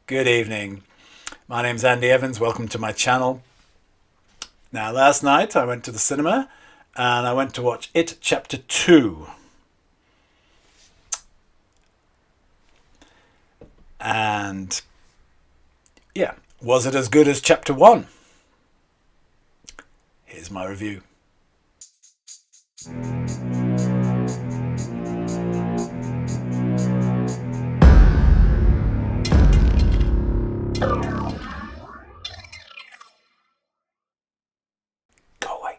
Good evening. My name's Andy Evans. Welcome to my channel. Now, last night I went to the cinema and I went to watch It Chapter 2. And yeah, was it as good as Chapter 1? Here's my review. Go away.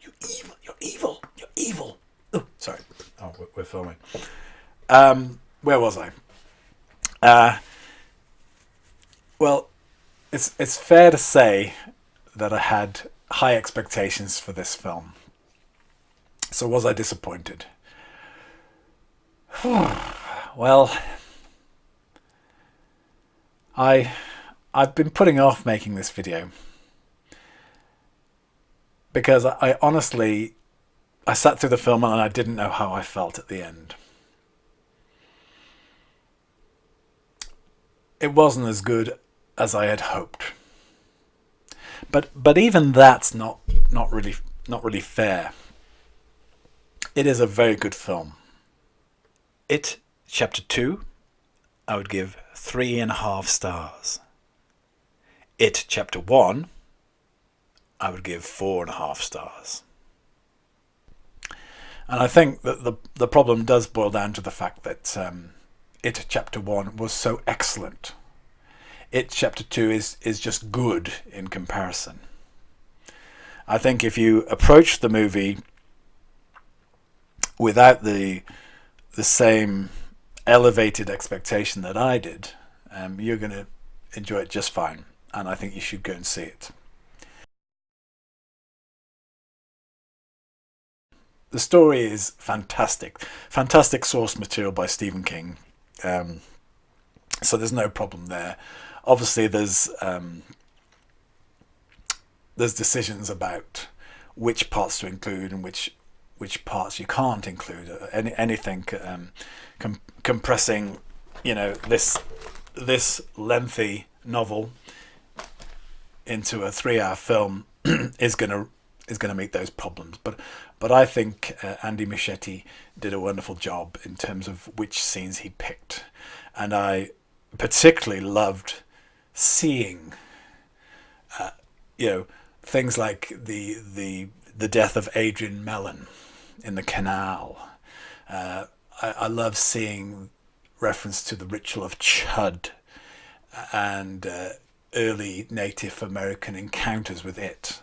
You evil. You're evil. You're evil. Oh, sorry. Oh, we're filming. Where was I? Well, it's fair to say that I had high expectations for this film. So was I disappointed? Well, I've been putting off making this video because I honestly sat through the film and I didn't know how I felt at the end. It wasn't as good as I had hoped. But even that's not really fair. It is a very good film. It Chapter 2, I would give 3.5 stars. It Chapter 1, I would give 4.5 stars. And I think that the problem does boil down to the fact that It Chapter 1 was so excellent. It Chapter 2 is just good in comparison. I think if you approach the movie without the same elevated expectation that I did, you're going to enjoy it just fine. And I think you should go and see it. The story is fantastic. Fantastic source material by Stephen King. So there's no problem there. Obviously, there's decisions about which parts to include and which parts you can't include. Anything compressing, this lengthy novel into a 3-hour film is gonna meet those problems. But I think Andy Muschietti did a wonderful job in terms of which scenes he picked, and I particularly loved seeing things like the death of Adrian Mellon in the canal. I love seeing reference to the ritual of Chud and early Native American encounters with it.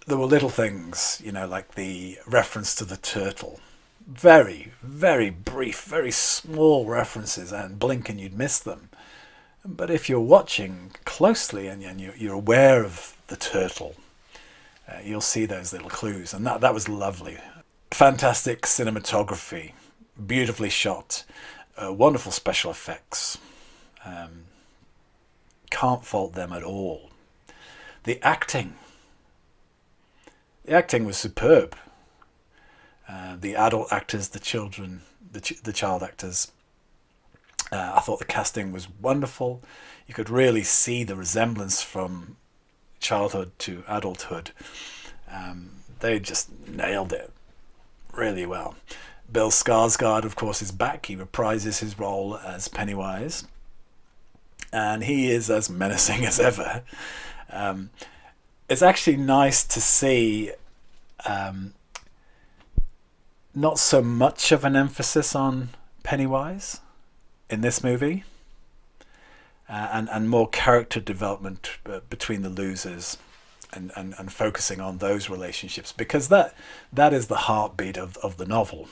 There were little things, like the reference to the turtle. Very, very brief, very small references, and blink and you'd miss them. But if you're watching closely and you're aware of the turtle, you'll see those little clues, and that was lovely. Fantastic cinematography, beautifully shot, wonderful special effects. Can't fault them at all. The acting was superb. The adult actors, the children, the child actors. I thought the casting was wonderful. You could really see the resemblance from childhood to adulthood. They just nailed it really well. Bill Skarsgård, of course, is back. He reprises his role as Pennywise, and he is as menacing as ever. It's actually nice to see not so much of an emphasis on Pennywise in this movie, and more character development between the losers, and focusing on those relationships, because that is the heartbeat of the novel.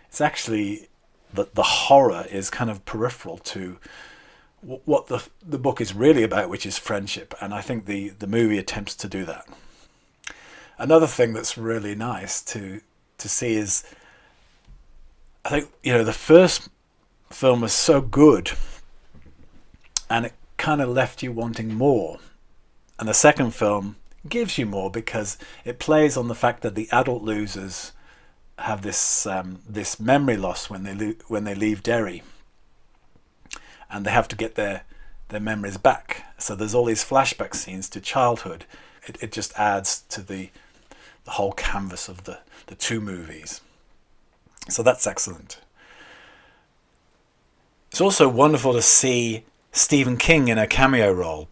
It's actually the horror is kind of peripheral to what the book is really about, which is friendship, and I think the movie attempts to do that. Another thing that's really nice to see is, I think, the first film was so good and it kind of left you wanting more, and the second film gives you more because it plays on the fact that the adult losers have this memory loss when they leave Derry, and they have to get their their memories back. So there's all these flashback scenes to childhood. It just adds to the whole canvas of the two movies. So that's excellent. It's also wonderful to see Stephen King in a cameo role.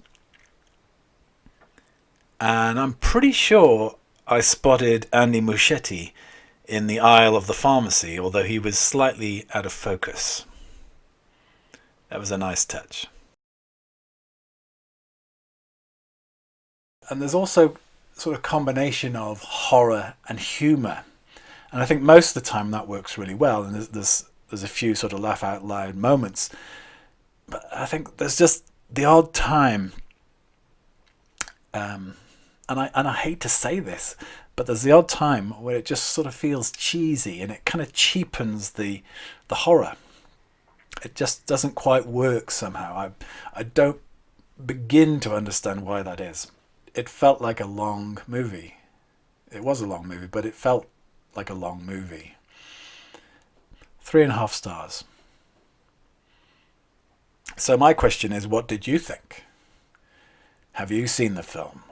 And I'm pretty sure I spotted Andy Muschietti in the aisle of the pharmacy, although he was slightly out of focus. That was a nice touch. And there's also sort of combination of horror and humour. And I think most of the time that works really well. And there's a few sort of laugh out loud moments. But I think there's just the odd time, and I hate to say this, but there's the odd time where it just sort of feels cheesy and it kind of cheapens the horror. It just doesn't quite work somehow. I don't begin to understand why that is. It felt like a long movie. It was a long movie, but it felt like a long movie. 3.5 stars. So my question is, what did you think? Have you seen the film?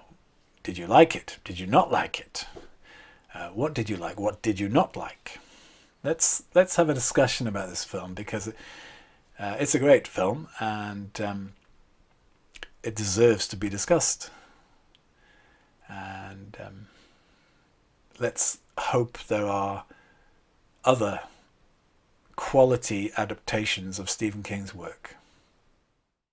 Did you like it? Did you not like it? What did you like? What did you not like? Let's have a discussion about this film, because it's a great film and it deserves to be discussed. And let's hope there are other quality adaptations of Stephen King's work.